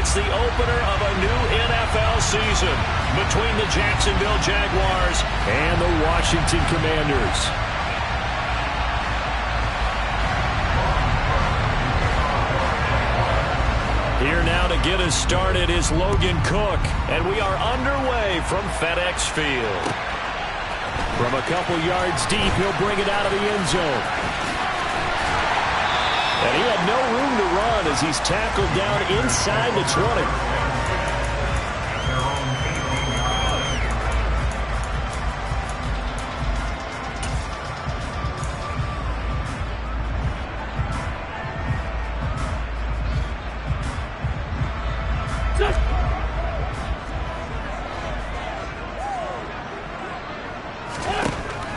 It's the opener of a new NFL season between the Jacksonville Jaguars and the Washington Commanders. Here now to get us started is Logan Cook, and we are underway from FedEx Field. From a couple yards deep, he'll bring it out of the end zone. And he had no room to run as he's tackled down inside the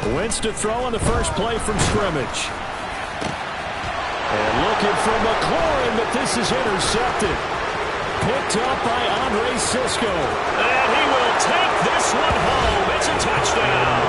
20. Wentz to throw on the first play from scrimmage. And looking for McLaurin, but this is intercepted. Picked up by Andre Cisco. And he will take this one home. It's a touchdown.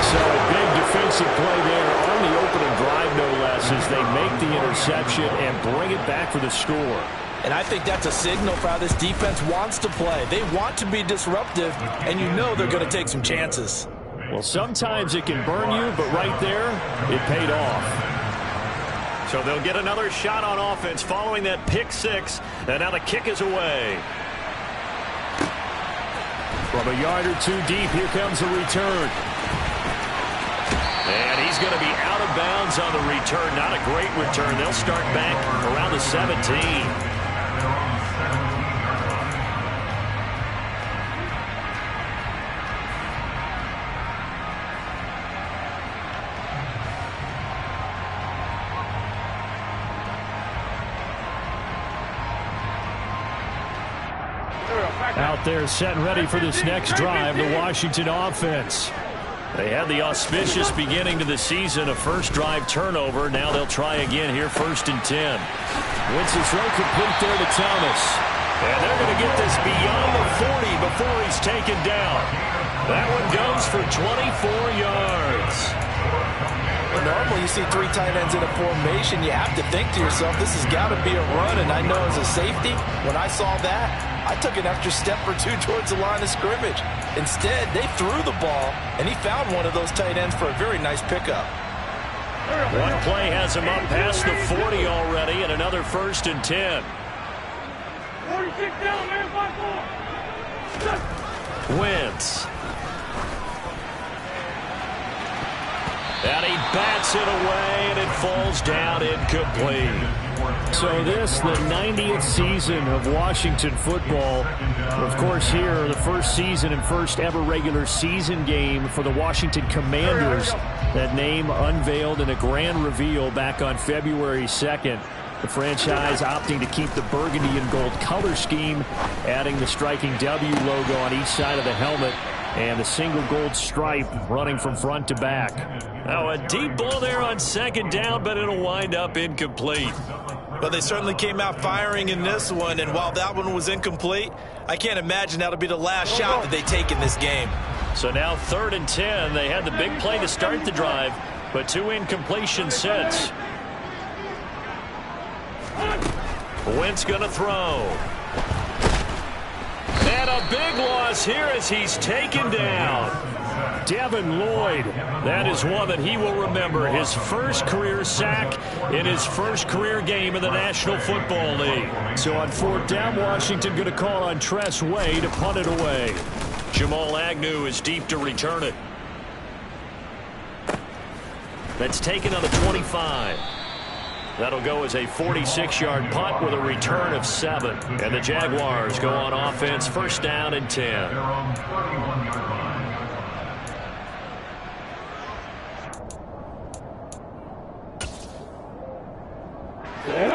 So a big defensive play there on the opening drive, no less, as they make the interception and bring it back for the score. And I think that's a signal for how this defense wants to play. They want to be disruptive, and you know they're going to take some chances. Well, sometimes it can burn you, but right there, it paid off. So they'll get another shot on offense following that pick six, and now the kick is away. From a yard or two deep, here comes the return. And he's going to be out of bounds on the return. Not a great return. They'll start back around the 17. Out there set and ready for this next drive, the Washington offense. They had the auspicious beginning to the season, a first drive turnover. Now they'll try again here, 1st and 10. Wentz is throw complete there to Thomas. And they're going to get this beyond the 40 before he's taken down. That one goes for 24 yards. Well, normally you see 3 tight ends in a formation. You have to think to yourself, this has got to be a run. And I know as a safety, when I saw that, I took an extra step or two towards the line of scrimmage. Instead, they threw the ball, and he found one of those tight ends for a very nice pickup. One play has him up past the 40 already, and another 1st and 10. 46 down, man, 5-4. Wentz. And he bats it away, and it falls down incomplete. So this, the 90th season of Washington football. Of course, here, the first season and first ever regular season game for the Washington Commanders. That name unveiled in a grand reveal back on February 2nd. The franchise opting to keep the burgundy and gold color scheme, adding the striking W logo on each side of the helmet, and the single gold stripe running from front to back. Now a deep ball there on 2nd down, but it'll wind up incomplete. But they certainly came out firing in this one, and while that one was incomplete, I can't imagine that'll be the last shot that they take in this game. So now 3rd and 10. They had the big play to start the drive, but 2 incompletions since. Wentz gonna throw. And a big loss here as he's taken down. Devin Lloyd, that is one that he will remember. His first career sack in his first career game in the National Football League. So on 4th down, Washington going to call on Tress Way to punt it away. Jamal Agnew is deep to return it. That's taken on the 25. That'll go as a 46-yard punt with a return of 7. And the Jaguars go on offense, 1st down and 10.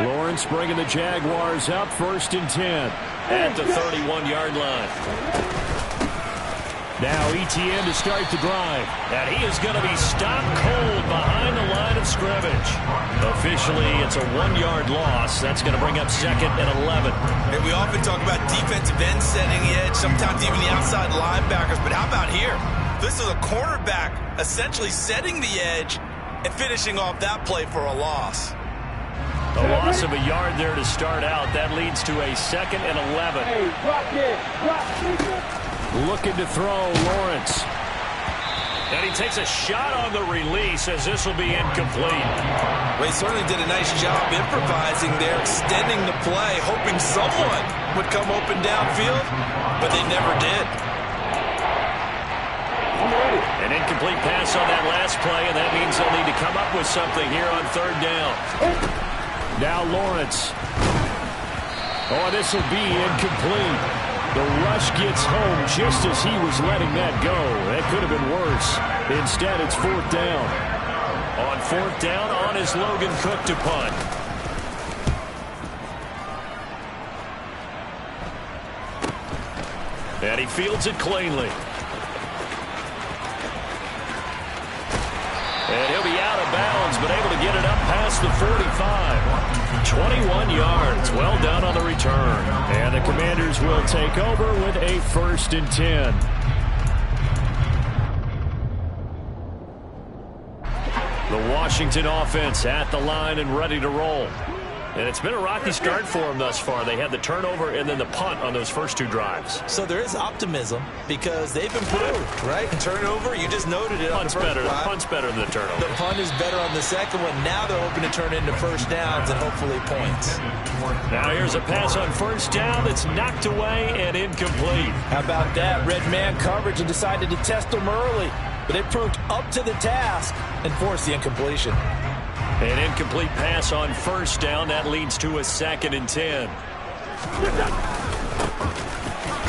Lawrence bringing the Jaguars up, 1st and 10 at the 31-yard line. Now Etienne to start the drive, and he is going to be stopped cold behind the line of scrimmage. Officially, it's a 1-yard loss. That's going to bring up 2nd and 11. And we often talk about defensive ends setting the edge, sometimes even the outside linebackers. But how about here? This is a cornerback essentially setting the edge and finishing off that play for a loss. A loss of a yard there to start out. That leads to a 2nd and 11. Hey, drop it. Drop it. Looking to throw, Lawrence. And he takes a shot on the release as this will be incomplete. Well, he certainly did a nice job improvising there, extending the play, hoping someone would come open downfield, but they never did. An incomplete pass on that last play, and that means they'll need to come up with something here on 3rd down. Now Lawrence. Oh, this will be incomplete. The rush gets home just as he was letting that go. That could have been worse. Instead, it's 4th down. On 4th down, on is Logan Cook to punt. And he fields it cleanly. And he'll be out of bounds, but able to get it up past the 45. 21 yards. Well done on the return. And the Commanders will take over with a 1st and 10. The Washington offense at the line and ready to roll. And it's been a rocky start for them thus far. They had the turnover and then the punt on those first 2 drives. So there is optimism because they've improved, right? Turnover, you just noted it. Punt's better. The punt's better than the turnover. The punt is better on the second one. Now they're hoping to turn into 1st downs and hopefully points. Now here's a pass on 1st down that's knocked away and incomplete. How about that? Red man coverage and decided to test them early. But it proved up to the task and forced the incompletion. An incomplete pass on 1st down. That leads to a 2nd and 10.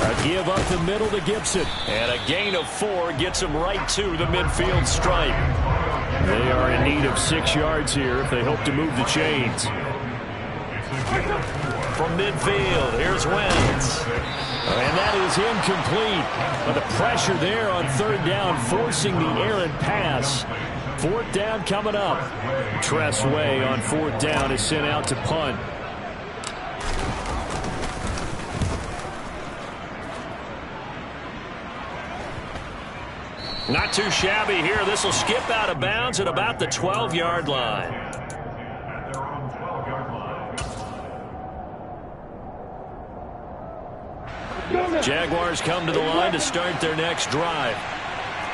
A give up the middle to Gibson. And a gain of 4 gets him right to the midfield stripe. They are in need of 6 yards here if they hope to move the chains. From midfield, here's Wentz. And that is incomplete. But the pressure there on 3rd down, forcing the errant pass. 4th down coming up. Tress Way on 4th down is sent out to punt. Not too shabby here. This will skip out of bounds at about the 12-yard line. Jaguars come to the line to start their next drive.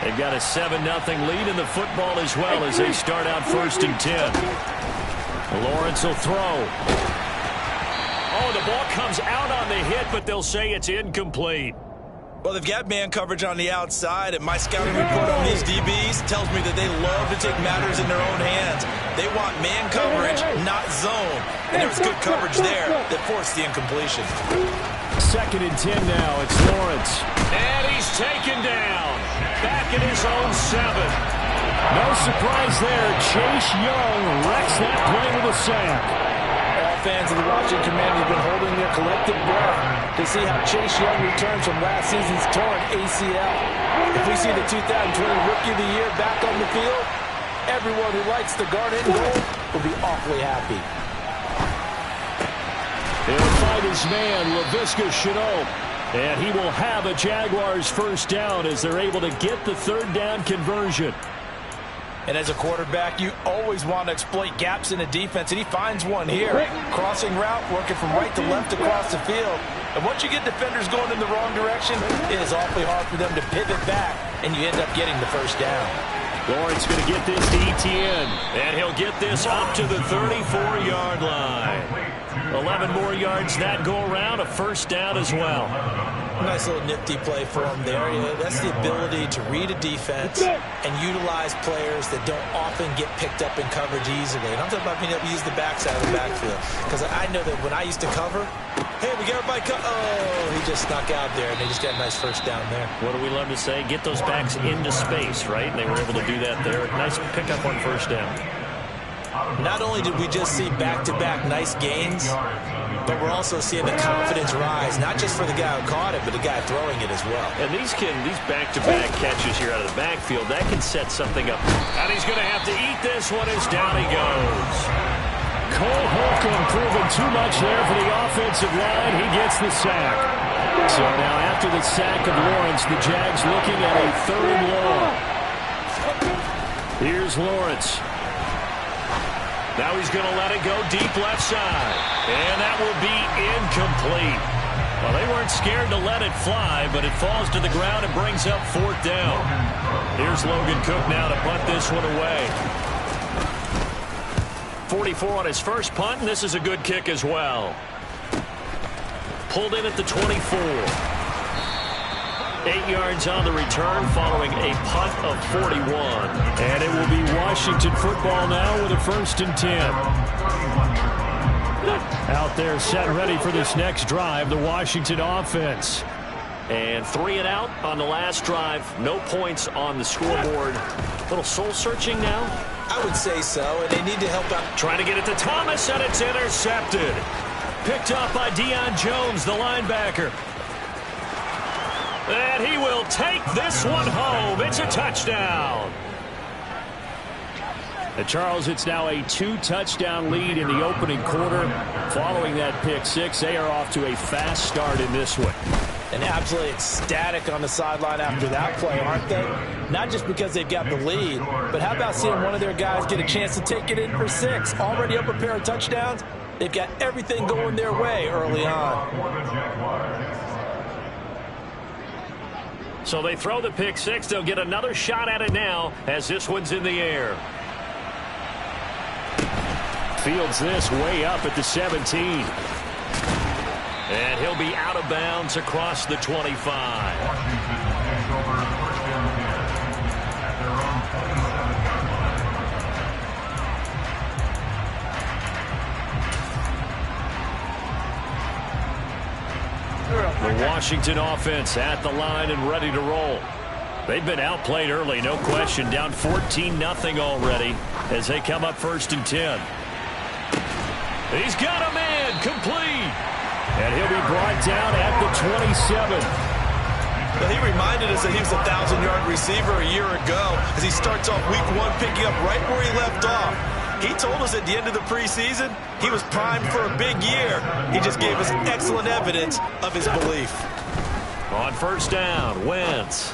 They've got a 7-0 lead in the football as well as they start out 1st and 10. Lawrence will throw. Oh, the ball comes out on the hit, but they'll say it's incomplete. Well, they've got man coverage on the outside, and my scouting report on these DBs tells me that they love to take matters in their own hands. They want man coverage, not zone. And there was good coverage there that forced the incompletion. 2nd and 10 now. It's Lawrence. And he's taken down. Back in his own 7. No surprise there. Chase Young wrecks that play with a sack. All fans of the Washington Commanders have been holding their collective breath to see how Chase Young returns from last season's torn ACL. If we see the 2020 Rookie of the Year back on the field, everyone who likes the garnet and gold will be awfully happy. He'll fight his man, Laviska Shenault. And he will have a Jaguars 1st down as they're able to get the 3rd down conversion. And as a quarterback, you always want to exploit gaps in the defense, and he finds one here. Crossing route, working from right to left across the field. And once you get defenders going in the wrong direction, it is awfully hard for them to pivot back, and you end up getting the 1st down. Lawrence going to get this to Etienne, and he'll get this up to the 34-yard line. 11 more yards that go around, a 1st down as well. Nice little nifty play for him there. That's the ability to read a defense and utilize players that don't often get picked up in coverage easily. And I'm talking about being able to use the backside of the backfield. Because I know that when I used to cover, hey, we got everybody he just snuck out there, and they just got a nice 1st down there. What do we love to say? Get those backs into space, right? And they were able to do that there. Nice pickup on 1st down. Not only did we just see back-to-back nice gains, but we're also seeing the confidence rise, not just for the guy who caught it, but the guy throwing it as well. And these back-to-back catches here out of the backfield, that can set something up. And he's going to have to eat this one as down he goes. Cole Holcomb proving too much there for the offensive line. He gets the sack. So now after the sack of Lawrence, the Jags looking at a 3rd and long. Here's Lawrence. Now he's going to let it go deep left side. And that will be incomplete. Well, they weren't scared to let it fly, but it falls to the ground and brings up 4th down. Here's Logan Cook now to punt this one away. 44 on his first punt, and this is a good kick as well. Pulled in at the 24. 8 yards on the return following a punt of 41. And it will be Washington football now with a 1st and 10. Out there set ready for this next drive, the Washington offense. And 3 and out on the last drive. No points on the scoreboard. A little soul-searching now? I would say so, and they need to help out. Trying to get it to Thomas, and it's intercepted. Picked up by Deion Jones, the linebacker. And he will take this one home. It's a touchdown. Charles, it's now a 2-touchdown lead in the opening quarter. Following that pick six, they are off to a fast start in this one. And absolutely ecstatic on the sideline after that play, aren't they? Not just because they've got the lead, but how about seeing one of their guys get a chance to take it in for 6? Already up a pair of touchdowns. They've got everything going their way early on. So they throw the pick six. They'll get another shot at it now as this one's in the air. Fields this way up at the 17. And he'll be out of bounds across the 25. The Washington offense at the line and ready to roll. They've been outplayed early, no question. Down 14-0 already as they come up 1st and 10. He's got a man complete. And he'll be brought down at the 27. Well, he reminded us that he was a 1,000-yard receiver a year ago as he starts off week 1 picking up right where he left off. He told us at the end of the preseason he was primed for a big year. He just gave us excellent evidence of his belief. On 1st down, Wentz.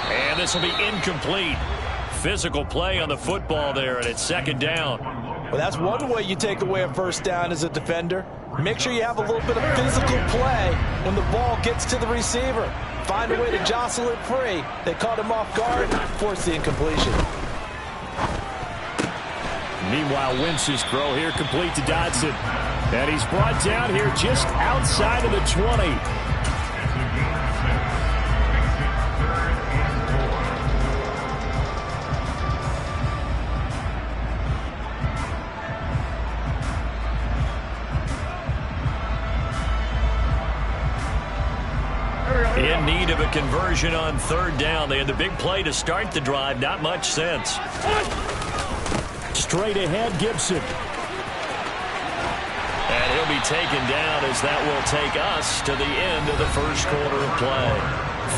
And this will be incomplete. Physical play on the football there, and it's 2nd down. Well, that's one way you take away a 1st down as a defender. Make sure you have a little bit of physical play when the ball gets to the receiver. Find a way to jostle it free. They caught him off guard, forced the incompletion. Meanwhile, Wentz's throw here complete to Dodson. And he's brought down here just outside of the 20. In need of a conversion on 3rd down. They had the big play to start the drive. Not much sense. Straight ahead, Gibson. And he'll be taken down as that will take us to the end of the 1st quarter of play.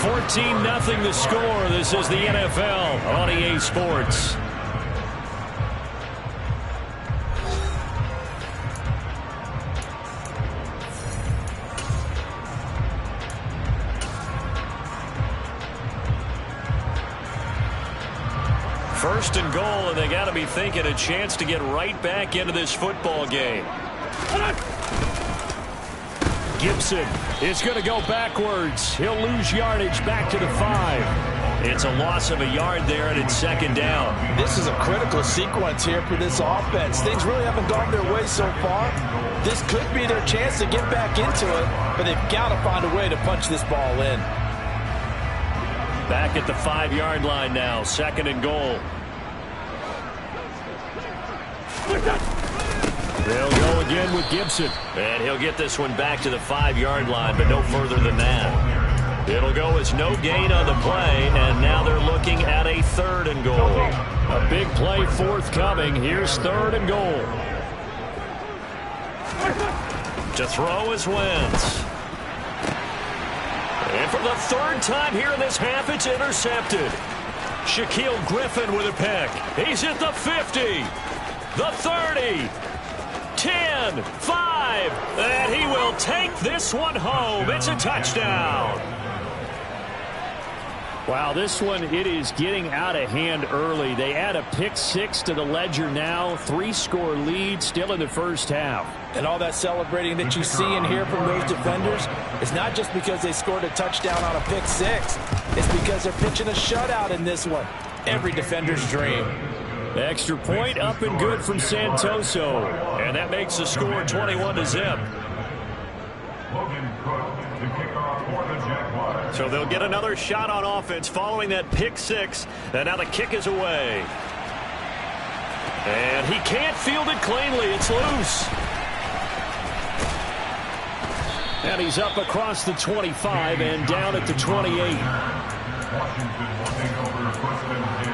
14-0 the score. This is the NFL on EA Sports. First and goal, and they got to be thinking a chance to get right back into this football game. Gibson is going to go backwards. He'll lose yardage back to the 5. It's a loss of a yard there, and it's 2nd down. This is a critical sequence here for this offense. Things really haven't gone their way so far. This could be their chance to get back into it, but they've got to find a way to punch this ball in. Back at the 5-yard line now, 2nd and goal. They'll go again with Gibson. And he'll get this one back to the 5-yard line, but no further than that. It'll go as no gain on the play, and now they're looking at a 3rd and goal. A big play forthcoming. Here's 3rd and goal. To throw is Wentz. And for the 3rd time here in this half, it's intercepted. Shaquille Griffin with a pick. He's at the 50. The 30, 10, 5, and he will take this one home. It's a touchdown. Wow, this one, it is getting out of hand early. They add a pick-6 to the ledger now. 3-score lead still in the first half. And all that celebrating that you see and hear from those defenders is not just because they scored a touchdown on a pick-6. It's because they're pitching a shutout in this one. Every defender's dream. Extra point up and good from Santoso. And that makes the score 21-0. So they'll get another shot on offense following that pick-6. And now the kick is away. And he can't field it cleanly. It's loose. And he's up across the 25 and down at the 28. Washington will take over first and 10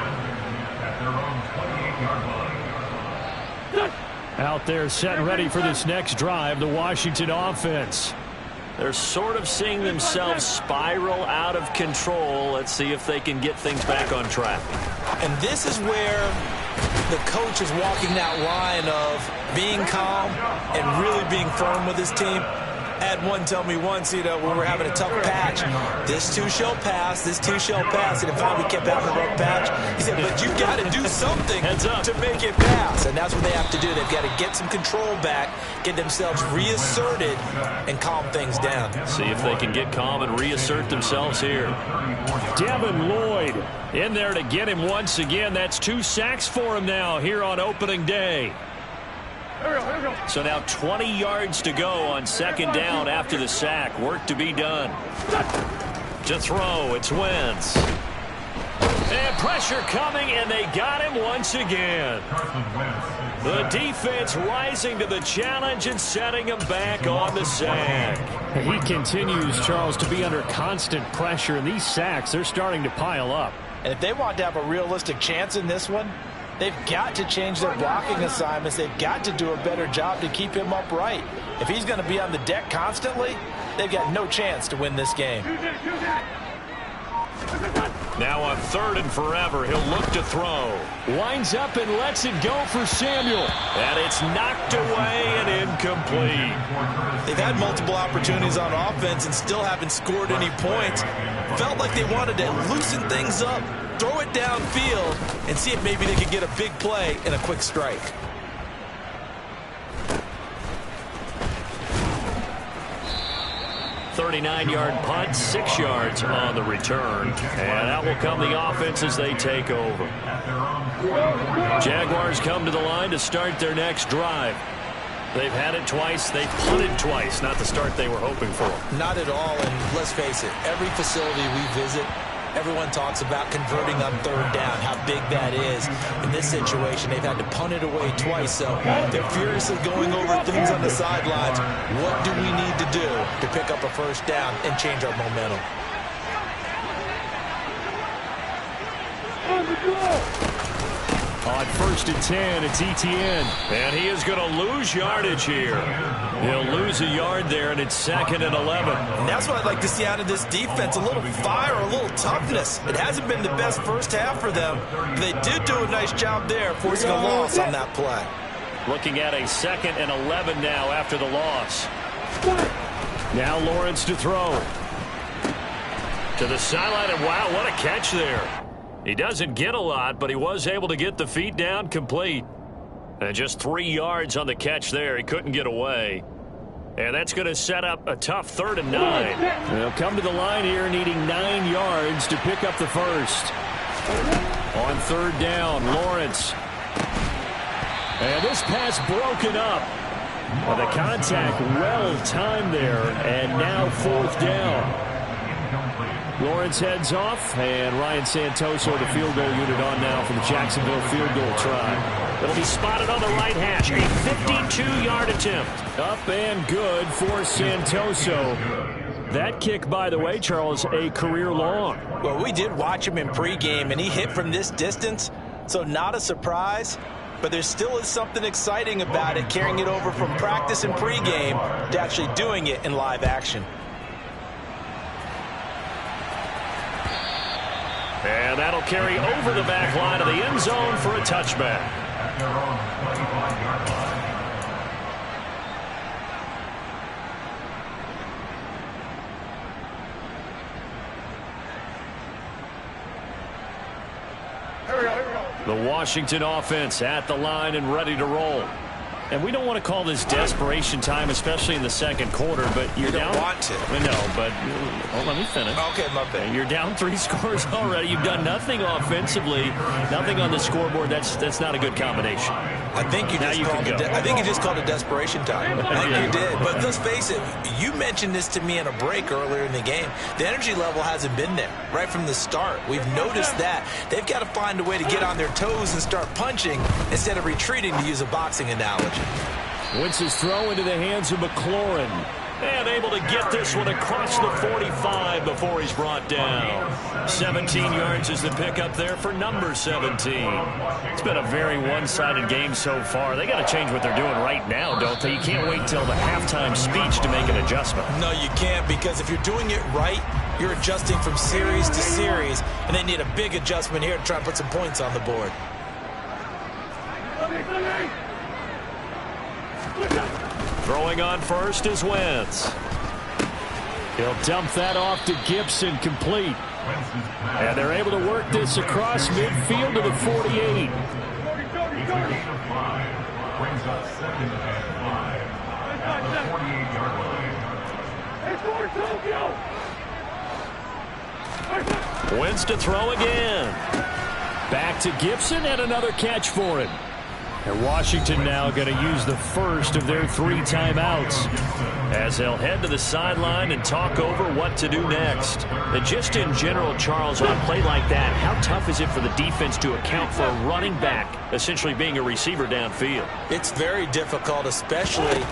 at their own 28-yard line. Out there set and ready for this next drive, the Washington offense. They're sort of seeing themselves spiral out of control. Let's see if they can get things back on track. And this is where the coach is walking that line of being calm and really being firm with his team. I had one tell me once, when we're having a tough patch, this too shall pass, this too shall pass. And if we kept having a rough patch, he said, but you've got to do something to make it pass. And that's what they have to do. They've got to get some control back, get themselves reasserted, and calm things down. See if they can get calm and reassert themselves here. Devin Lloyd in there to get him once again. That's 2 sacks for him now here on opening day. So now 20 yards to go on second down after the sack. Work to be done. To throw, it's Wentz. And pressure coming, and they got him once again. The defense rising to the challenge and setting him back on the sack. He continues, Charles, to be under constant pressure, and these sacks, they're starting to pile up. And if they want to have a realistic chance in this one, they've got to change their blocking assignments. They've got to do a better job to keep him upright. If he's going to be on the deck constantly, they've got no chance to win this game. Now on 3rd and forever, he'll look to throw. Winds up and lets it go for Samuel. And it's knocked away and incomplete. They've had multiple opportunities on offense and still haven't scored any points. Felt like they wanted to loosen things up, throw it downfield, and see if maybe they could get a big play and a quick strike. .39-yard punt, 6 yards on the return. And out will come the offense as they take over. Jaguars come to the line to start their next drive. They've had it twice. They've punted twice. Not the start they were hoping for. Not at all, and let's face it, every facility we visit, everyone talks about converting on 3rd down, how big that is. In this situation, they've had to punt it away twice, so they're furiously going over things on the sidelines. What do we need to do to pick up a 1st down and change our momentum? On 1st and 10, it's Etienne. And he is going to lose yardage here. He'll lose a yard there, and it's 2nd and 11. And that's what I'd like to see out of this defense, a little fire, a little toughness. It hasn't been the best first half for them, but they did do a nice job there, forcing a loss on that play. Looking at a 2nd and 11 now after the loss. Now Lawrence to throw. To the sideline, and wow, what a catch there. He doesn't get a lot, but he was able to get the feet down complete. And just 3 yards on the catch there. He couldn't get away. And that's going to set up a tough 3rd and 9. They'll come to the line here needing 9 yards to pick up the first. On 3rd down, Lawrence. And this pass broken up. Well, the contact well timed there. And now 4th down. Lawrence heads off, and Ryan Santoso, the field goal unit, on now for the Jacksonville field goal try. It'll be spotted on the right hash. A 52-yard attempt. Up and good for Santoso. That kick, by the way, Charles, a career long. Well, we did watch him in pregame, and he hit from this distance, so not a surprise. But there still is something exciting about it, carrying it over from practice and pregame to actually doing it in live action. And that'll carry over the back line of the end zone for a touchback. The Washington offense at the line and ready to roll. And we don't want to call this desperation time, especially in the second quarter, but you're down. You don't want to. No, but let me finish. Okay, my bad. You're down 3 scores already. You've done nothing offensively, nothing on the scoreboard. That's not a good combination. I think you just called it desperation time. I think you did. But let's face it, you mentioned this to me in a break earlier in the game. The energy level hasn't been there right from the start. We've noticed that. They've got to find a way to get on their toes and start punching instead of retreating, to use a boxing analogy. Wentz's throw into the hands of McLaurin. And able to get this one across the 45 before he's brought down. 17 yards is the pickup there for number 17. It's been a very one-sided game so far. They got to change what they're doing right now, don't they? You can't wait till the halftime speech to make an adjustment. No, you can't, because if you're doing it right, you're adjusting from series to series, and they need a big adjustment here to try and put some points on the board. Throwing on first is Wentz. He'll dump that off to Gibson, complete. And they're able to work this across midfield to the 48. Brings up 2nd and 5 at the 48-yard line. Wentz to throw again. Back to Gibson, and another catch for him. And Washington now going to use the first of their 3 timeouts as they'll head to the sideline and talk over what to do next. And just in general, Charles, on a play like that, how tough is it for the defense to account for a running back essentially being a receiver downfield? It's very difficult, especially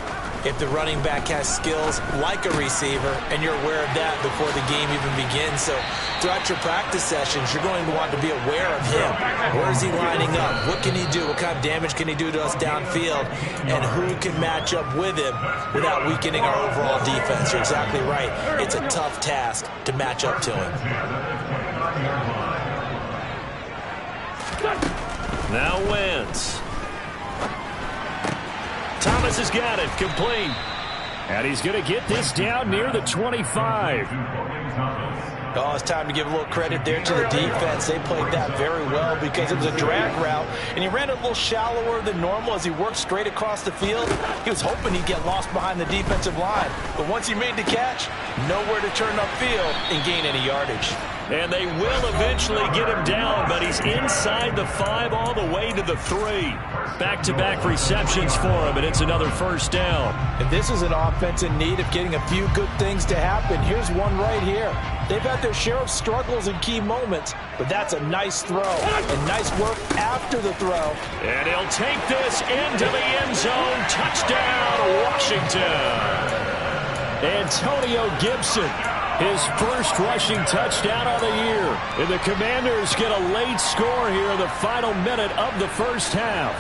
if the running back has skills like a receiver and you're aware of that before the game even begins. So throughout your practice sessions, you're going to want to be aware of him. Where is he lining up? What can he do? What kind of damage can he do to us downfield? And who can match up with him without weakening our overall defense? You're exactly right. It's a tough task to match up to him. Now Wentz. Thomas has got it, complete. And he's going to get this down near the 25. Oh, it's time to give a little credit there to the defense. They played that very well because it was a drag route, and he ran it a little shallower than normal as he worked straight across the field. He was hoping he'd get lost behind the defensive line, but once he made the catch, nowhere to turn upfield and gain any yardage. And they will eventually get him down, but he's inside the 5 all the way to the 3. Back-to-back receptions for him, and it's another first down. And this is an offense in need of getting a few good things to happen. Here's one right here. They've had their share of struggles in key moments, but that's a nice throw. And nice work after the throw. And he'll take this into the end zone. Touchdown, Washington. Antonio Gibson, his first rushing touchdown of the year. And the Commanders get a late score here in the final minute of the first half.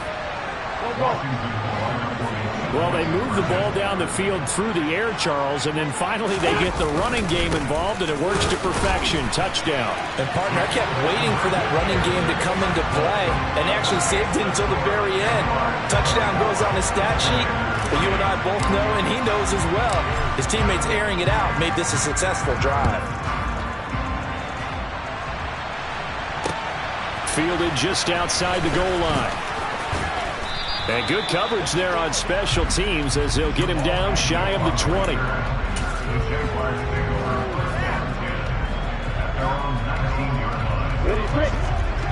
Well, they move the ball down the field through the air, Charles, and then finally they get the running game involved, and it works to perfection. Touchdown. And, partner, I kept waiting for that running game to come into play and actually saved it until the very end. Touchdown goes on his stat sheet, but you and I both know, and he knows as well, his teammates airing it out made this a successful drive. Fielded just outside the goal line. And good coverage there on special teams as they'll get him down shy of the 20.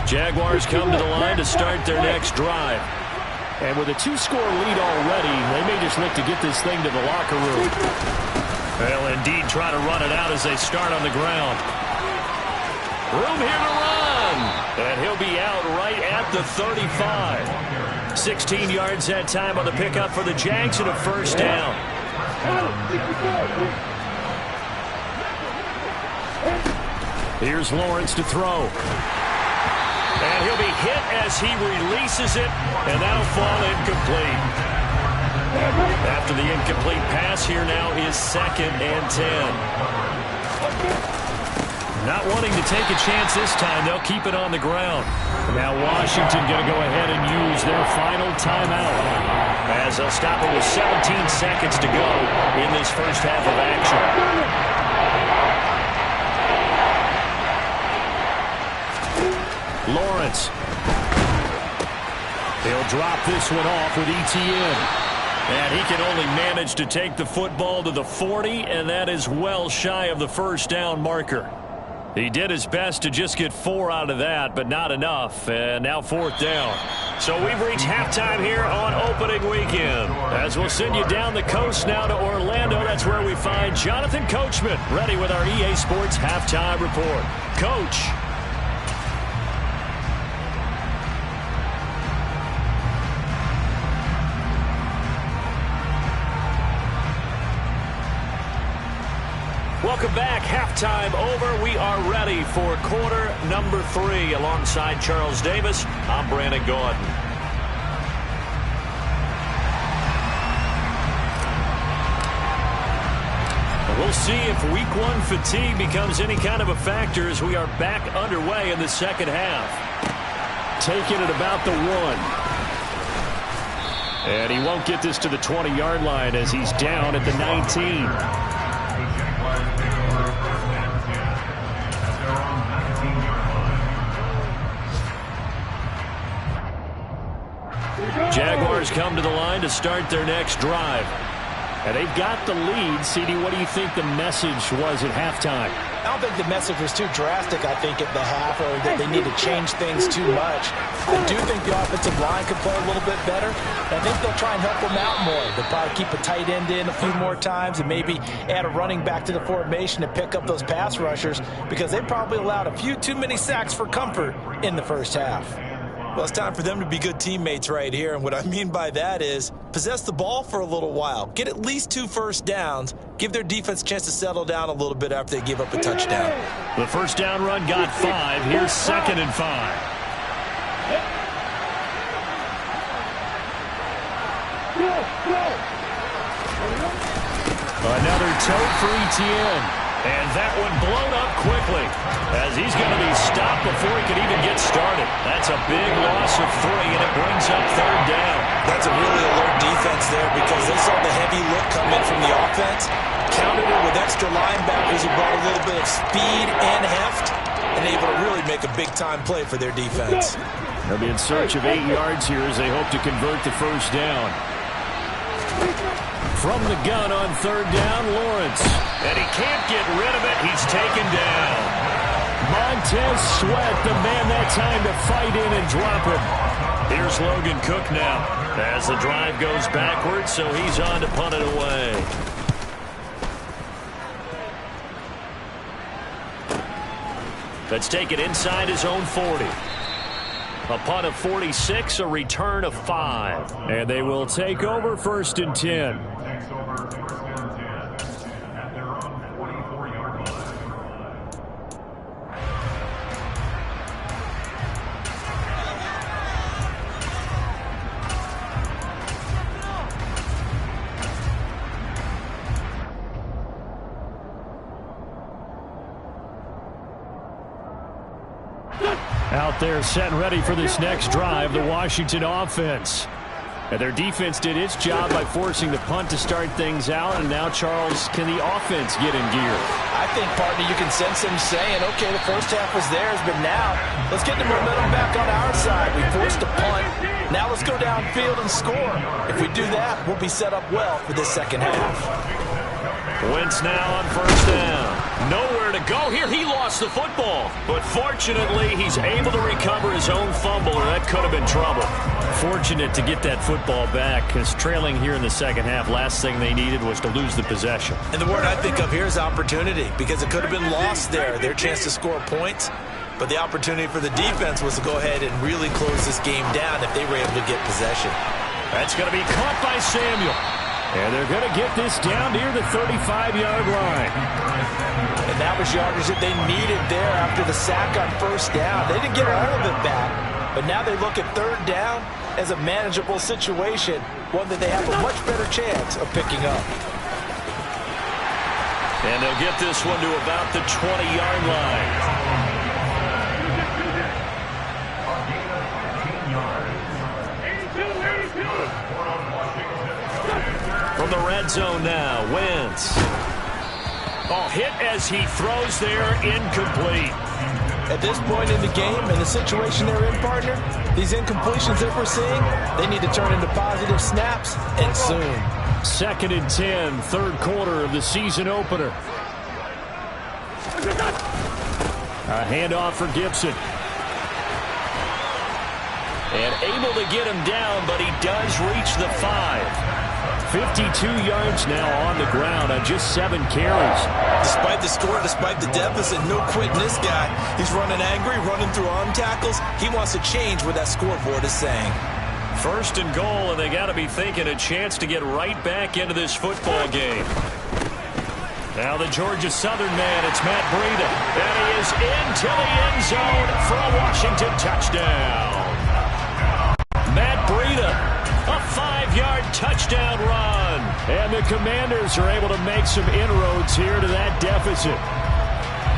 Jaguars come to the line to start their next drive. And with a 2-score lead already, they may just look to get this thing to the locker room. They'll indeed try to run it out as they start on the ground. Room here to run. And he'll be out right at the 35. 16 yards that time on the pickup for the Jags and a first down. Here's Lawrence to throw. And he'll be hit as he releases it, and that'll fall incomplete. After the incomplete pass, here now is 2nd and 10. Not wanting to take a chance this time, they'll keep it on the ground. Now Washington going to go ahead and use their final timeout as they'll stop it with 17 seconds to go in this first half of action. Lawrence He'll drop this one off with ETN. And he can only manage to take the football to the 40, and that is well shy of the first down marker. He did his best to just get 4 out of that, but not enough. And now 4th down. So we've reached halftime here on opening weekend. As we'll send you down the coast now to Orlando. That's where we find Jonathan Coachman ready with our EA Sports halftime report. Coach. Welcome back. Halftime over. We are ready for quarter number 3. Alongside Charles Davis, I'm Brandon Gordon. We'll see if week 1 fatigue becomes any kind of a factor as we are back underway in the second half. Taking it about the 1. And he won't get this to the 20-yard line as he's down at the 19. Jaguars come to the line to start their next drive. And they've got the lead. CD, what do you think the message was at halftime? I don't think the message was too drastic, I think, at the half, or that they need to change things too much. I do think the offensive line could play a little bit better. I think they'll try and help them out more. They'll probably keep a tight end in a few more times and maybe add a running back to the formation to pick up those pass rushers, because they probably allowed a few too many sacks for comfort in the first half. Well, it's time for them to be good teammates right here. And what I mean by that is possess the ball for a little while. Get at least 2 first downs. Give their defense a chance to settle down a little bit after they give up a touchdown. The first down run got 5. Here's 2nd and 5. Another tote for ETN. And that one blown up quickly as he's going to be stopped before he can even get started. That's a big loss of 3, and it brings up 3rd down. That's a really alert defense there because they saw the heavy look come in from the offense, countered it with extra linebackers who brought a little bit of speed and heft, and able to really make a big-time play for their defense. They'll be in search of 8 yards here as they hope to convert the first down. From the gun on 3rd down, Lawrence. And he can't get rid of it. He's taken down. Montez Sweat, the man that time to fight in and drop him. Here's Logan Cook now as the drive goes backwards, so he's on to punt it away. Let's take it inside his own 40. A punt of 46, a return of 5. And they will take over 1st and 10. At their own 44-yard line. Out there set and ready for this next drive, the Washington offense. And their defense did its job by forcing the punt to start things out, and now, Charles, can the offense get in gear? I think, partner, you can sense them saying, okay, the first half was theirs, but now let's get the momentum back on our side. We forced a punt. Now let's go downfield and score. If we do that, we'll be set up well for this second half. Wentz now on 1st down. Nowhere to go here. He lost the football. But fortunately, he's able to recover his own fumble, or that could have been trouble. Fortunate to get that football back, because trailing here in the second half, last thing they needed was to lose the possession. And the word I think of here is opportunity, because it could have been lost there, their chance to score points. But the opportunity for the defense was to go ahead and really close this game down if they were able to get possession. That's going to be caught by Samuel. And they're going to get this down near the 35-yard line. And that was yardage that they needed there after the sack on 1st down. They didn't get all of it back, but now they look at 3rd down as a manageable situation, one that they have a much better chance of picking up. And they'll get this one to about the 20-yard line. From the red zone now, Wentz. Oh, hit as he throws there, incomplete. At this point in the game and the situation they're in, partner, these incompletions that we're seeing, they need to turn into positive snaps, and soon. 2nd and 10, third quarter of the season opener. A handoff for Gibson. And able to get him down, but he does reach the 5. 52 yards now on the ground on just 7 carries. Despite the score, despite the deficit, no quitting this guy. He's running angry, running through arm tackles. He wants to change what that scoreboard is saying. 1st and goal, and they got to be thinking a chance to get right back into this football game. Now the Georgia Southern man, it's Matt Breida. And he is into the end zone for a Washington touchdown. Matt Breida, a 5-yard touchdown run. And the Commanders are able to make some inroads here to that deficit.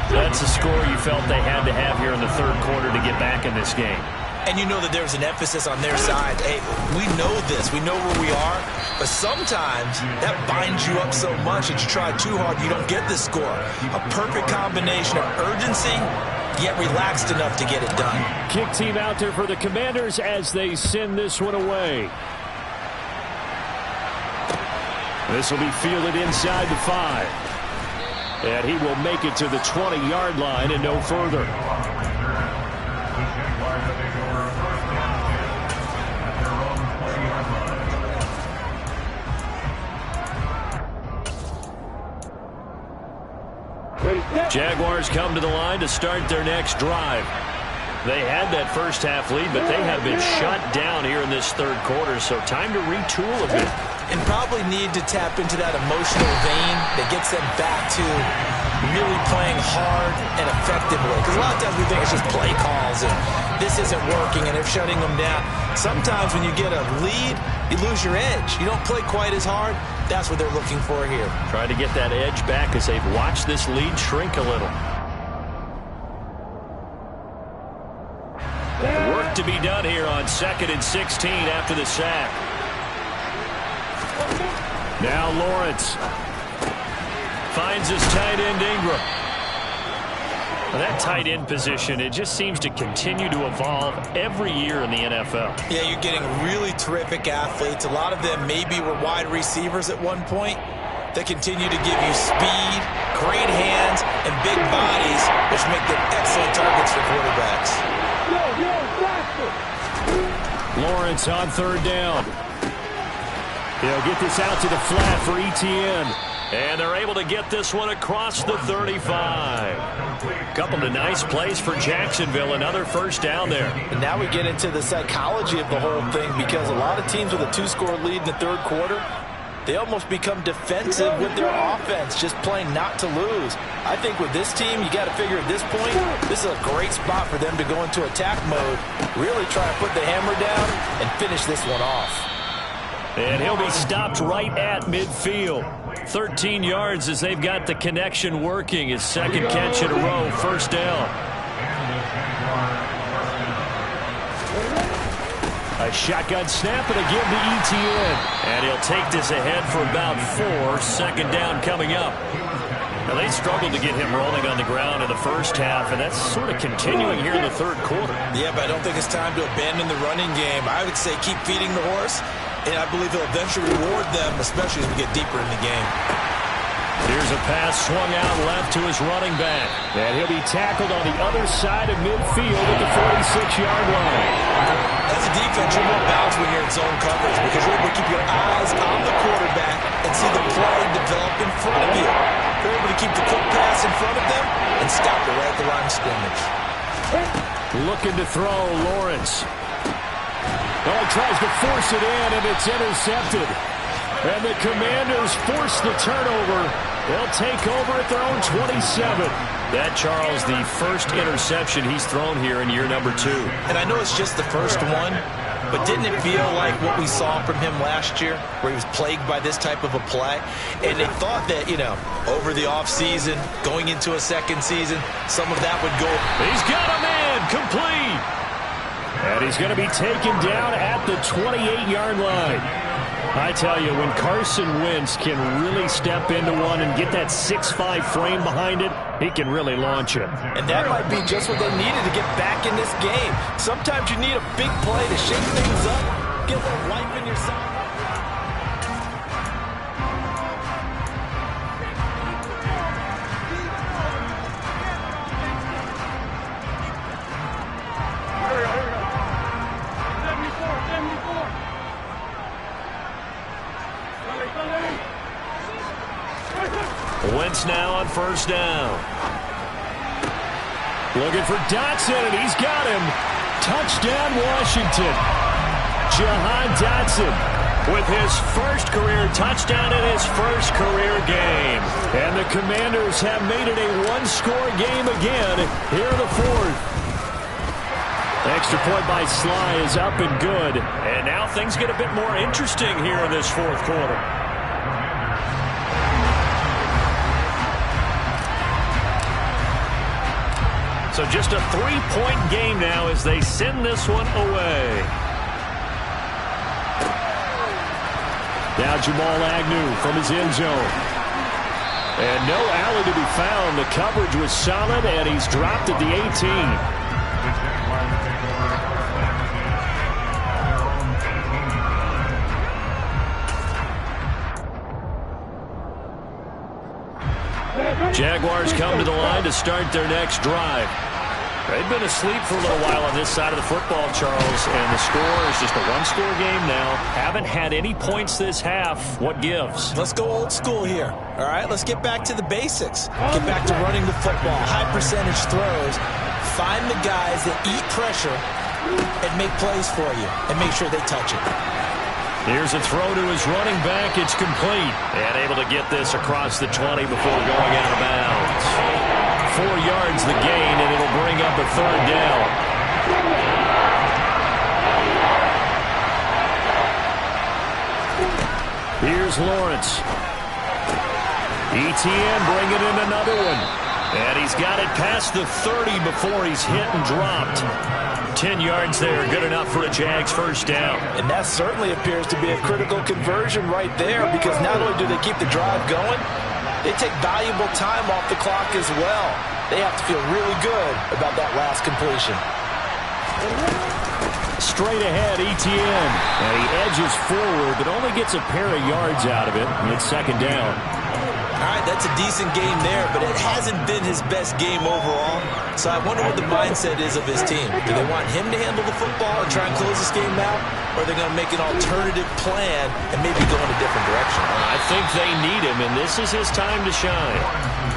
That's a score you felt they had to have here in the third quarter to get back in this game. And you know that there's an emphasis on their side. Hey, we know this. We know where we are. But sometimes that binds you up so much that you try too hard, you don't get this score. A perfect combination of urgency, yet relaxed enough to get it done. Kick team out there for the Commanders as they send this one away. This will be fielded inside the 5. And he will make it to the 20-yard line and no further. Jaguars come to the line to start their next drive. They had that first half lead, but they have been shut down here in this third quarter, so time to retool a bit. And probably need to tap into that emotional vein that gets them back to really playing hard and effectively. Because a lot of times we think it's just play calls and this isn't working and they're shutting them down. Sometimes when you get a lead, you lose your edge. You don't play quite as hard. That's what they're looking for here. Trying to get that edge back as they've watched this lead shrink a little. Work to be done here on 2nd and 16 after the sack. Now Lawrence finds his tight end Ingram. That tight end position, it just seems to continue to evolve every year in the NFL. Yeah, you're getting really terrific athletes. A lot of them maybe were wide receivers at one point. They continue to give you speed, great hands, and big bodies, which make them excellent targets for quarterbacks. Lawrence on 3rd down. He'll get this out to the flat for Etienne. And they're able to get this one across the 35. Couple of nice plays for Jacksonville. Another first down there. And now we get into the psychology of the whole thing, because a lot of teams with a 2-score lead in the third quarter, they almost become defensive with their offense, just playing not to lose. I think with this team, you got to figure at this point, this is a great spot for them to go into attack mode, really try to put the hammer down and finish this one off. And he'll be stopped right at midfield. 13 yards as they've got the connection working. His 2nd catch in a row, first down. A shotgun snap and a give to Etienne. And he'll take this ahead for about 4. 2nd down coming up. Now, they struggled to get him rolling on the ground in the first half, and that's sort of continuing here in the third quarter. Yeah, but I don't think it's time to abandon the running game. I would say keep feeding the horse, and I believe he'll eventually reward them, especially as we get deeper in the game. Here's a pass swung out left to his running back. And he'll be tackled on the other side of midfield at the 46-yard line. As a defense, you're more balanced when you're in zone coverage because you're able to keep your eyes on the quarterback and see the play develop in front of you. You're able to keep the quick pass in front of them and stop it right at the line of scrimmage. Looking to throw, Lawrence. Oh, he tries to force it in, and it's intercepted. And the Commanders force the turnover. They'll take over at their own 27. That, Charles, the first interception he's thrown here in year number 2. And I know it's just the first one, but didn't it feel like what we saw from him last year, where he was plagued by this type of a play? And they thought that, you know, over the offseason, going into a second season, some of that would go. He's got him in, complete. And he's going to be taken down at the 28-yard line. I tell you, when Carson Wentz can really step into one and get that 6'5" frame behind it, he can really launch it. And that might be just what they needed to get back in this game. Sometimes you need a big play to shake things up, get a little life in your side. Wentz now on first down. Looking for Dotson, and he's got him. Touchdown, Washington. Jahan Dotson with his first career touchdown in his first career game. And the Commanders have made it a one-score game again here in the fourth. Extra point by Sly is up and good. And now things get a bit more interesting here in this fourth quarter. So just a 3-point game now as they send this one away. Now Jamal Agnew from his end zone. And no alley to be found. The coverage was solid, and he's dropped at the 18. Jaguars come to the line to start their next drive. They've been asleep for a little while on this side of the football, Charles, and the score is just a one-score game now. Haven't had any points this half. What gives? Let's go old school here. All right, let's get back to the basics. Get back to running the football, high percentage throws. Find the guys that eat pressure and make plays for you and make sure they touch it. Here's a throw to his running back. It's complete. And able to get this across the 20 before going out of bounds. 4 yards the gain, and it'll bring up a third down. Here's Lawrence. ETN bringing in another one. And he's got it past the 30 before he's hit and dropped. 10 yards there, good enough for a Jags first down. And that certainly appears to be a critical conversion right there, because not only do they keep the drive going, they take valuable time off the clock as well. They have to feel really good about that last completion. Straight ahead, ETN. And he edges forward, but only gets a pair of yards out of it, and it's second down. All right, that's a decent game there, but it hasn't been his best game overall. So I wonder what the mindset is of his team. Do they want him to handle the football and try and close this game out? Or are they going to make an alternative plan and maybe go in a different direction? I think they need him, and this is his time to shine.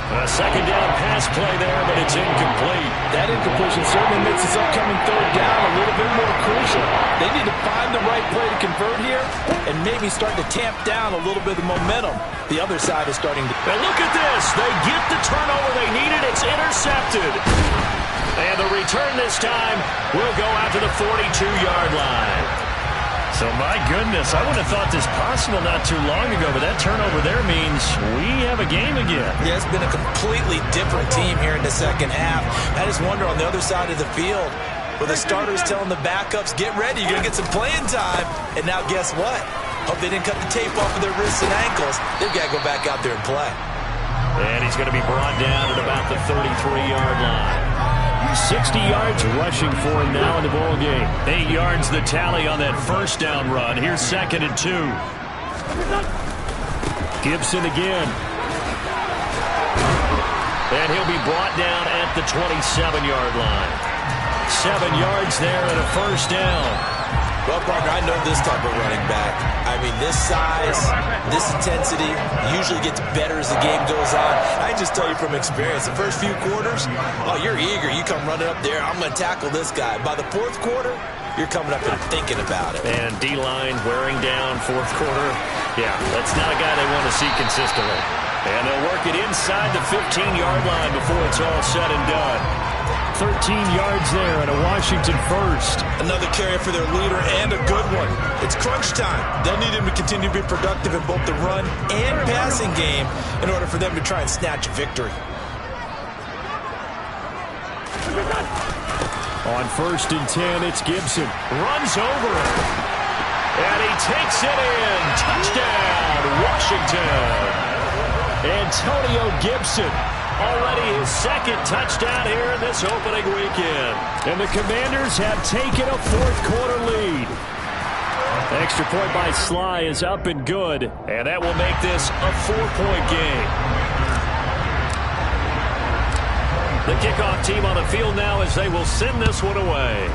A second down pass play there, but it's incomplete. That incompletion certainly makes this upcoming third down a little bit more crucial. They need to find the right play to convert here and maybe start to tamp down a little bit of momentum. The other side is starting to... And look at this. They get the turnover they needed. It's intercepted. And the return this time will go out to the 42-yard line. So, my goodness, I wouldn't have thought this possible not too long ago, but that turnover there means we have a game again. Yeah, it's been a completely different team here in the second half. I just wonder on the other side of the field, where the starters telling the backups, get ready, you're going to get some playing time. And now guess what? Hope they didn't cut the tape off of their wrists and ankles. They've got to go back out there and play. And he's going to be brought down at about the 33-yard line. 60 yards rushing for him now in the ball game. 8 yards the tally on that first down run. Here's second and 2. Gibson again. And he'll be brought down at the 27-yard line. 7 yards there and a first down. Well, partner, I know this type of running back. I mean, this size, this intensity usually gets better as the game goes on. I just tell you from experience, the first few quarters, oh, you're eager. You come running up there, I'm going to tackle this guy. By the fourth quarter, you're coming up and thinking about it. And D-line wearing down fourth quarter. Yeah, that's not a guy they want to see consistently. And they'll work it inside the 15-yard line before it's all said and done. 13 yards there and a Washington first. Another carry for their leader and a good one. It's crunch time. They'll need him to continue to be productive in both the run and passing game in order for them to try and snatch a victory. On 1st and 10, it's Gibson. Runs over him. And he takes it in. Touchdown, Washington. Antonio Gibson, already his second touchdown here in this opening weekend. And the Commanders have taken a fourth-quarter lead. Extra point by Sly is up and good. And that will make this a 4-point game. The kickoff team on the field now as they will send this one away.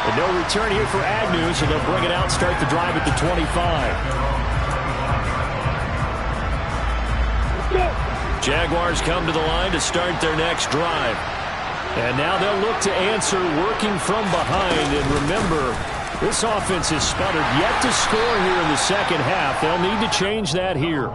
And no return here for Agnew, so they'll bring it out, start the drive at the 25. Jaguars come to the line to start their next drive. And now they'll look to answer working from behind. And remember, this offense has sputtered yet to score here in the second half. They'll need to change that here.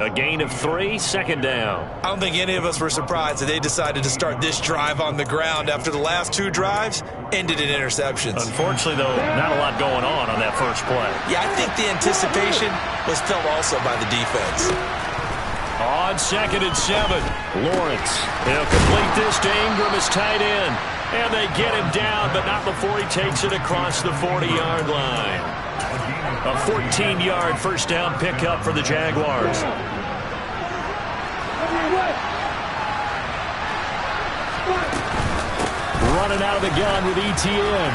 A gain of 3, second down. I don't think any of us were surprised that they decided to start this drive on the ground after the last 2 drives ended in interceptions. Unfortunately, though, not a lot going on that first play. Yeah, I think the anticipation was felt also by the defense. On 2nd and 7, Lawrence. He'll complete this to Ingram as tight end. And they get him down, but not before he takes it across the 40-yard line. A 14-yard first down pickup for the Jaguars. Running out of the gun with ETN.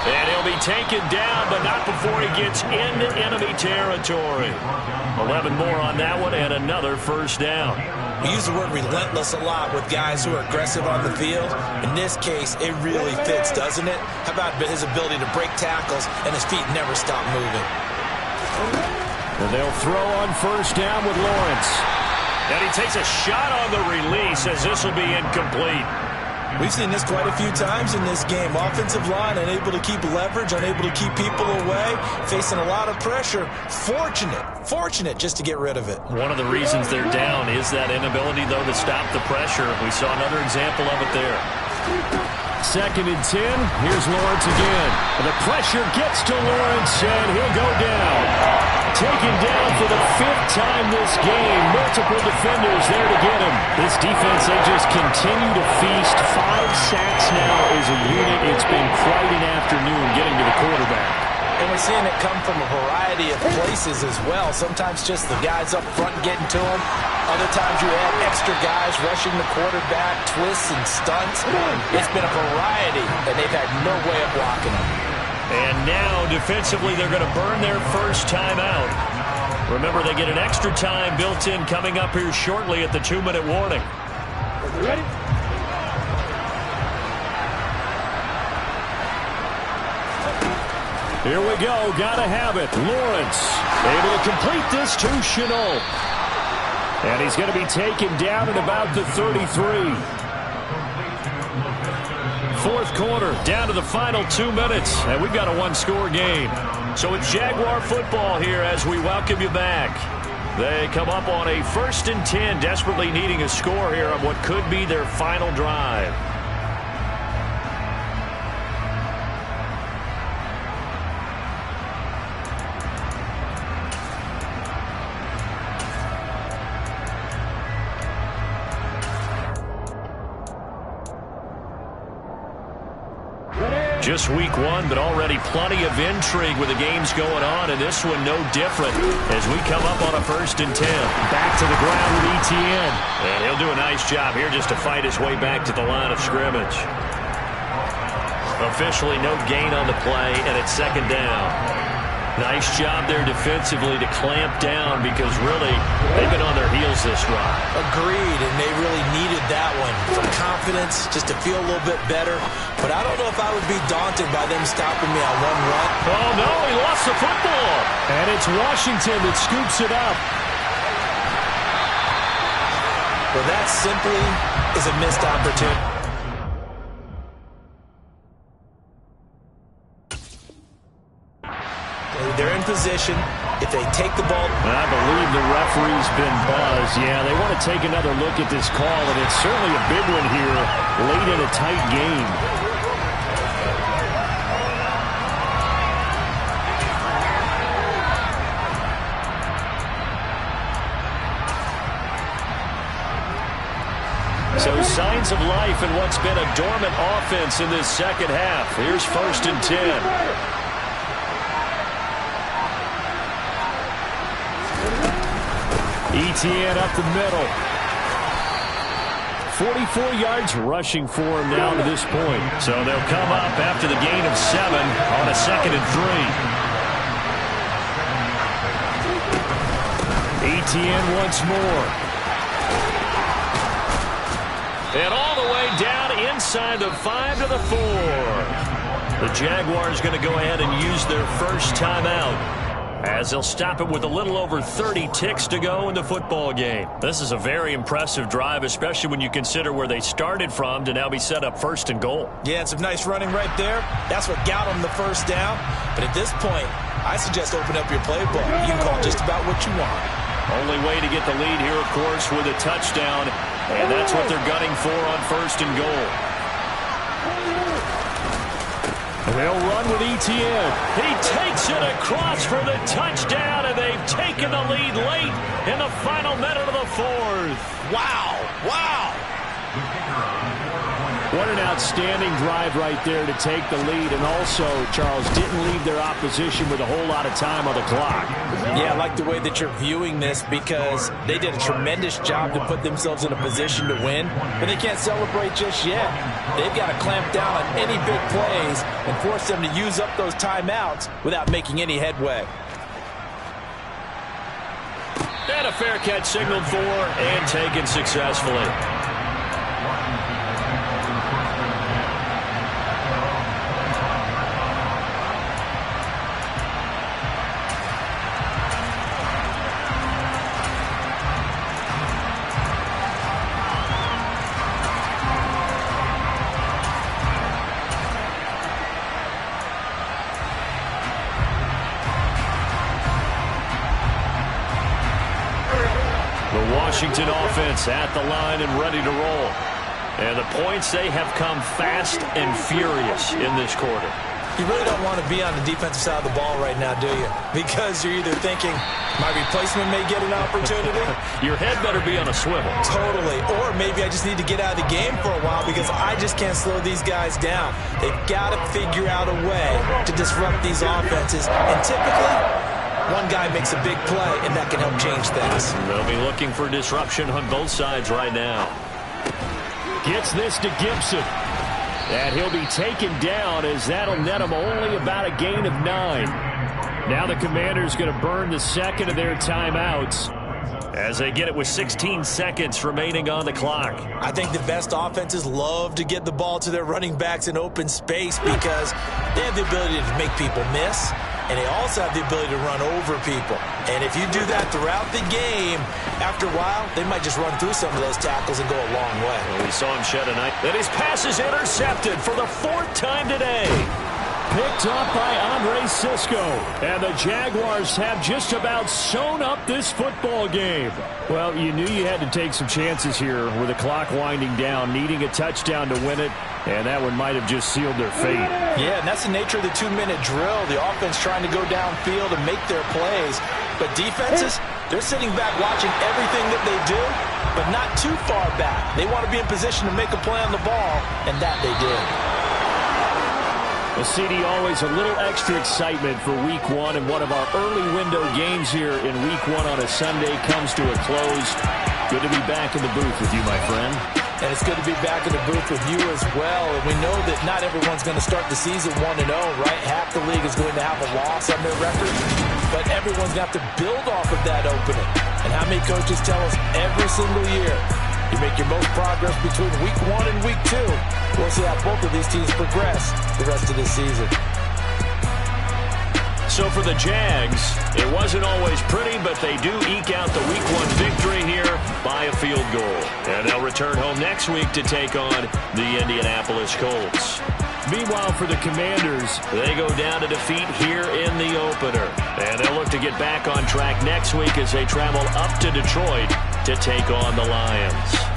And he'll be taken down, but not before he gets into enemy territory. 11 more on that one, and another first down. We use the word relentless a lot with guys who are aggressive on the field. In this case, it really fits, doesn't it? How about his ability to break tackles and his feet never stop moving? And they'll throw on first down with Lawrence. And he takes a shot on the release as this will be incomplete. We've seen this quite a few times in this game. Offensive line unable to keep leverage, unable to keep people away, facing a lot of pressure. Fortunate just to get rid of it. One of the reasons they're down is that inability, though, to stop the pressure. We saw another example of it there. 2nd and 10. Here's Lawrence again. The pressure gets to Lawrence, and he'll go down. Taken down for the 5th time this game. Multiple defenders there to get him. This defense, they just continue to feast. 5 sacks now as a unit. It's been quite an afternoon getting to the quarterback. And we're seeing it come from a variety of places as well. Sometimes just the guys up front getting to him. Other times you add extra guys rushing the quarterback, twists and stunts. It's been a variety, and they've had no way of blocking him. And now, defensively, they're going to burn their first time out. Remember, they get an extra time built in coming up here shortly at the 2-minute warning. Ready? Here we go. Gotta have it. Lawrence able to complete this to Chenault. And he's going to be taken down at about the 33. 4th quarter, down to the final 2 minutes, and we've got a 1-score game. So it's Jaguar football here as we welcome you back. They come up on a 1st and 10, desperately needing a score here on what could be their final drive. Just week 1, but already plenty of intrigue with the games going on, and this one no different as we come up on a 1st and 10. Back to the ground with ETN. And he'll do a nice job here just to fight his way back to the line of scrimmage. Officially no gain on the play, and it's 2nd down. Nice job there defensively to clamp down because really they've been on their heels this drive. Agreed, and they really needed that one for confidence, just to feel a little bit better. But I don't know if I would be daunted by them stopping me on 1 run. Oh, no, he lost the football. And it's Washington that scoops it up. Well, that simply is a missed opportunity. They're in position. If they take the ball. I believe the referee's been buzzed. Yeah, they want to take another look at this call, and it's certainly a big one here late in a tight game. So some signs of life in what's been a dormant offense in this second half. Here's 1st and 10. Etienne up the middle. 44 yards rushing for him now to this point. So they'll come up after the gain of 7 on a 2nd and 3. Etienne once more. And all the way down inside the 5 to the 4. The Jaguars going to go ahead and use their first timeout, as they'll stop it with a little over 30 ticks to go in the football game. This is a very impressive drive, especially when you consider where they started from to now be set up 1st and goal. Yeah, and some nice running right there. That's what got them the first down. But at this point, I suggest open up your playbook. You can call just about what you want. Only way to get the lead here, of course, with a touchdown. And that's what they're gunning for on 1st and goal. They'll run with Etienne. He takes it across for the touchdown, and they've taken the lead late in the final minute of the 4th. Wow, wow. What an outstanding drive right there to take the lead, and also, Charles, didn't leave their opposition with a whole lot of time on the clock. Yeah, I like the way that you're viewing this, because they did a tremendous job to put themselves in a position to win, but they can't celebrate just yet. They've got to clamp down on any big plays and force them to use up those timeouts without making any headway. And a fair catch signaled for and taken successfully. Washington offense at the line and ready to roll. And the points, they have come fast and furious in this quarter. You really don't want to be on the defensive side of the ball right now, do you? Because you're either thinking, my replacement may get an opportunity. Your head better be on a swivel. Totally. Or maybe I just need to get out of the game for a while because I just can't slow these guys down. They've got to figure out a way to disrupt these offenses. And typically, one guy makes a big play, and that can help change things. They'll be looking for disruption on both sides right now. Gets this to Gibson. And he'll be taken down, as that'll net him only about a gain of 9. Now the Commanders going to burn the second of their timeouts as they get it with 16 seconds remaining on the clock. I think the best offenses love to get the ball to their running backs in open space because they have the ability to make people miss, and they also have the ability to run over people. And if you do that throughout the game, after a while, they might just run through some of those tackles and go a long way. Well, we saw him shed a night. And his pass is intercepted for the 4th time today. Picked up by Andre Cisco. And the Jaguars have just about sewn up this football game. Well, you knew you had to take some chances here with the clock winding down, needing a touchdown to win it. And that one might have just sealed their fate. Yeah, and that's the nature of the 2-minute drill. The offense trying to go downfield and make their plays. But defenses, they're sitting back watching everything that they do, but not too far back. They want to be in position to make a play on the ball, and that they did. The CD, always a little extra excitement for Week 1, and one of our early window games here in Week 1 on a Sunday comes to a close. Good to be back in the booth with you, my friend. And it's good to be back in the booth with you as well. And we know that not everyone's going to start the season 1-0, right? Half the league is going to have a loss on their record. But everyone's got to build off of that opening. And how many coaches tell us every single year, you make your most progress between Week 1 and Week 2. We'll see how both of these teams progress the rest of this season. So for the Jags, it wasn't always pretty, but they do eke out the Week 1 victory here by a field goal. And they'll return home next week to take on the Indianapolis Colts. Meanwhile, for the Commanders, they go down to defeat here in the opener. And they'll look to get back on track next week as they travel up to Detroit to take on the Lions.